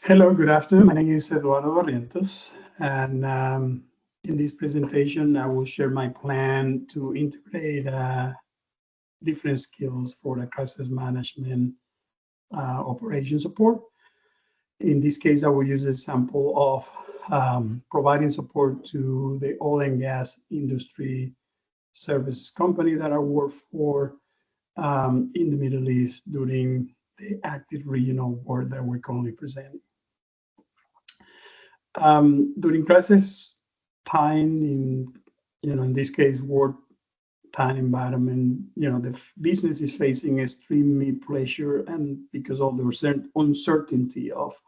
Hello, good afternoon. My name is Eduardo Barrientos, and in this presentation, I will share my plan to integrate different skills for the crisis management operation support. In this case, I will use a sample of providing support to the oil and gas industry services company that I work for in the Middle East during the active regional war that we're currently presenting. During crisis time, in this case, war time environment, the business is facing extremely pressure, and because of the uncertainty of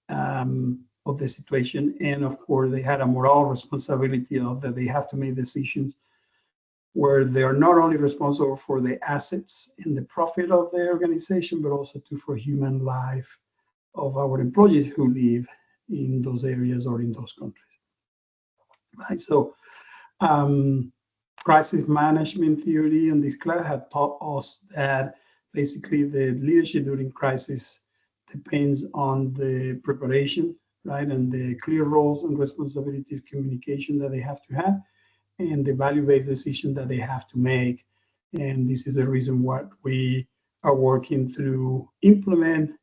the situation, and of course, they had a moral responsibility of that they have to make decisions where they are not only responsible for the assets and the profit of the organization, but also for human life of our employees who live in those areas or in those countries. Right. So, crisis management theory in this class had taught us that basically the leadership during crisis depends on the preparation, right, and the clear roles and responsibilities, communication that they have to have, and the value-based decision that they have to make. And this is the reason why we are working to implement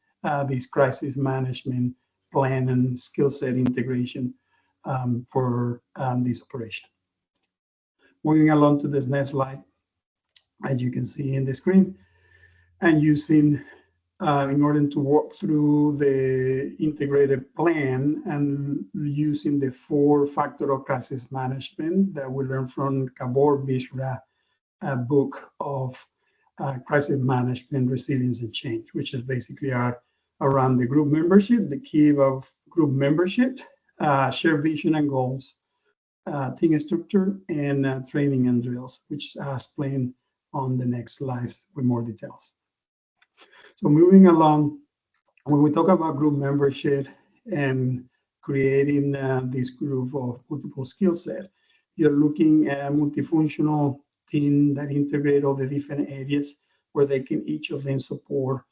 this crisis management plan and skill set integration for this operation. Moving along to the next slide, as you can see in the screen, and using in order to walk through the integrated plan and using the 4-factor of crisis management that we learned from Gabor Bishra, a book of crisis management, resilience, and change, which is basically around the group membership, the key of group membership, shared vision and goals, team structure, and training and drills, which I'll explain on the next slides with more details. So moving along, when we talk about group membership and creating this group of multiple skill set, you're looking at a multifunctional team that integrate all the different areas where they can each of them support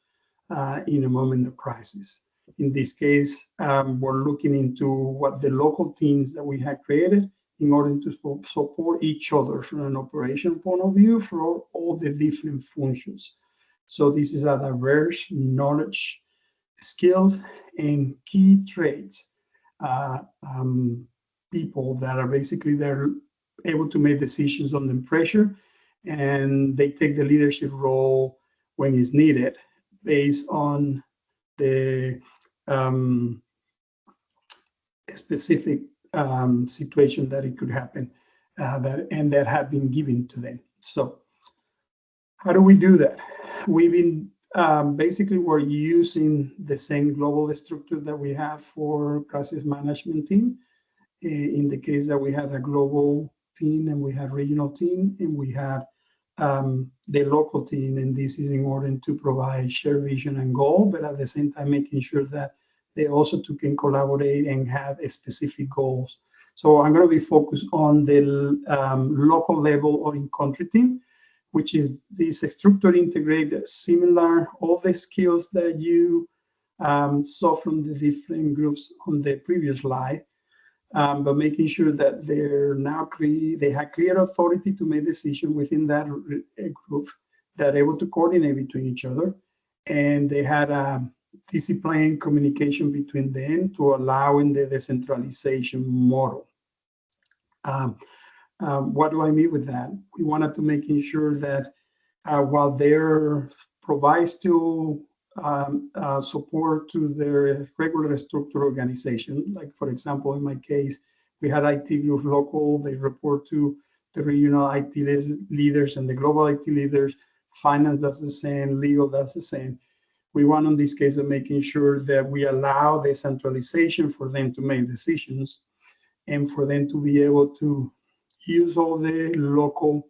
in a moment of crisis. In this case, we're looking into what the local teams that we have created in order to support each other from an operation point of view for all the different functions. So this is a diverse knowledge, skills, and key traits. People that are basically they're able to make decisions under pressure, and they take the leadership role when it's needed based on the specific situation that it could happen that have been given to them. So how do we do that? We've been basically we're using the same global structure that we have for crisis management team. In the case that we had a global team and we had regional team and we had the local team, and this is in order to provide shared vision and goal, but at the same time making sure that they also can collaborate and have specific goals. So I'm going to be focused on the local level or in country team, which is this structure integrated, similar, all the skills that you saw from the different groups on the previous slide, but making sure that they're now they have clear authority to make decisions within that group, that are able to coordinate between each other, and they had a disciplined communication between them to allow in the decentralization model. What do I mean with that? We wanted to making sure that while they're provide still support to their regular structure organization, like for example, in my case, we had IT group local, they report to the regional IT leaders and the global IT leaders, finance does the same, legal does the same. We want in this case of making sure that we allow the centralization for them to make decisions and for them to be able to use all the local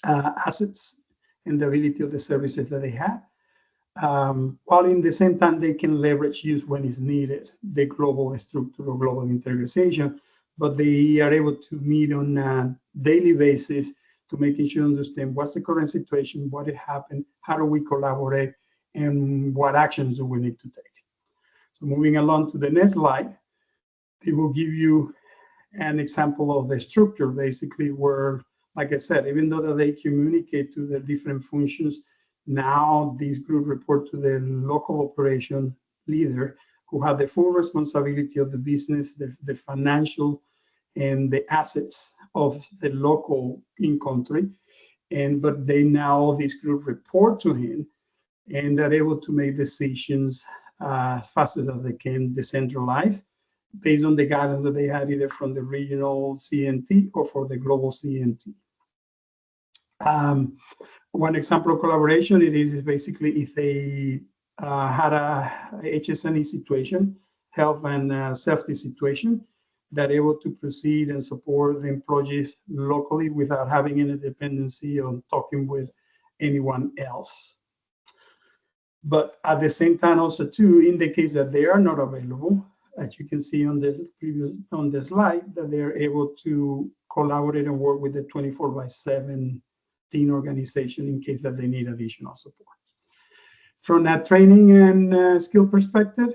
assets and the ability of the services that they have, while in the same time they can leverage use when it's needed, the global structure or global integration, but they are able to meet on a daily basis to making sure understand what's the current situation, what happened, how do we collaborate, and what actions do we need to take. So moving along to the next slide, it will give you an example of the structure, basically, where, like I said, even though that they communicate to the different functions, now this group report to the local operation leader, who have the full responsibility of the business, the financial and the assets of the local in country. But they now, this group report to him, and they're able to make decisions as fast as they can, decentralize, based on the guidance that they had either from the regional CNT or for the global CNT. One example of collaboration, it is basically if they had a HSNE situation, health and safety situation, that able to proceed and support the employees locally without having any dependency on talking with anyone else. But at the same time, also too, in the case that they are not available, as you can see on this slide, that they're able to collaborate and work with the 24/7 team organization in case that they need additional support. From a training and skill perspective,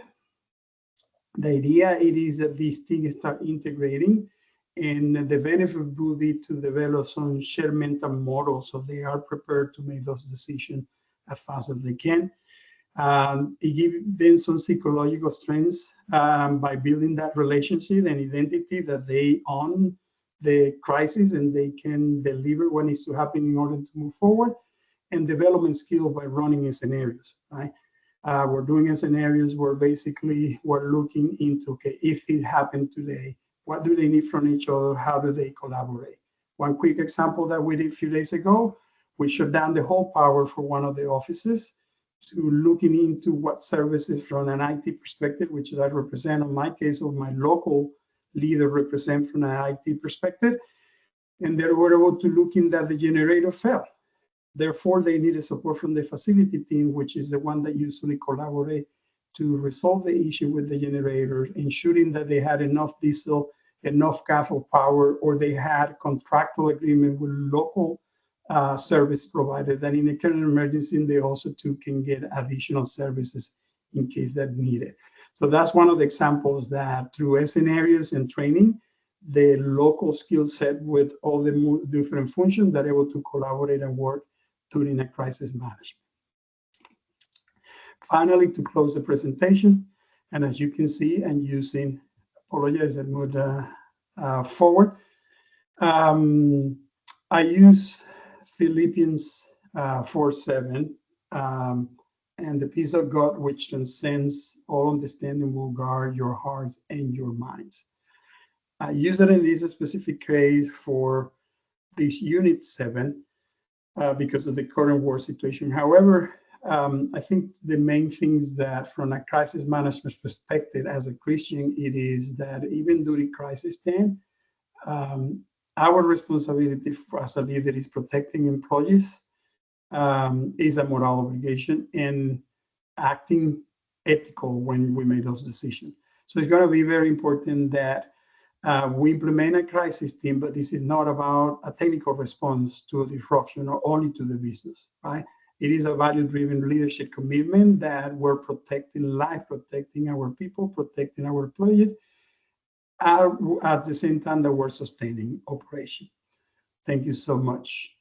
the idea it is that these things start integrating, and the benefit will be to develop some shared mental models so they are prepared to make those decisions as fast as they can. It gives them some psychological strengths by building that relationship and identity that they own the crisis and they can deliver what needs to happen in order to move forward, and development skill by running in scenarios, right? We're doing scenarios where basically we're looking into, okay, if it happened today, what do they need from each other? How do they collaborate? One quick example that we did a few days ago, we shut down the whole power for one of the offices to looking into what services from an IT perspective, which I represent in my case, or my local leader represent from an IT perspective. And they were able to look in that the generator fell. Therefore, they needed support from the facility team, which is the one that usually collaborate to resolve the issue with the generator, ensuring that they had enough diesel, enough gas or power, or they had contractual agreement with local service provider, that in a current emergency, they also too can get additional services in case that needed. So that's one of the examples that through scenarios and training, the local skill set with all the different functions that are able to collaborate and work during a crisis management. Finally, to close the presentation, and as you can see, and using, apologize, I moved forward. I use Philippians 4:7, and the peace of God, which transcends all understanding, will guard your hearts and your minds. I use it in this specific case for this Unit 7 because of the current war situation. However, I think the main things that from a crisis management perspective as a Christian, it is that even during crisis time, our responsibility as a leader is protecting employees, is a moral obligation, and acting ethical when we make those decisions. So it's going to be very important that we implement a crisis team, but this is not about a technical response to a disruption or only to the business, right? It is a value-driven leadership commitment that we're protecting life, protecting our people, protecting our employees, at the same time that we're sustaining operation. Thank you so much.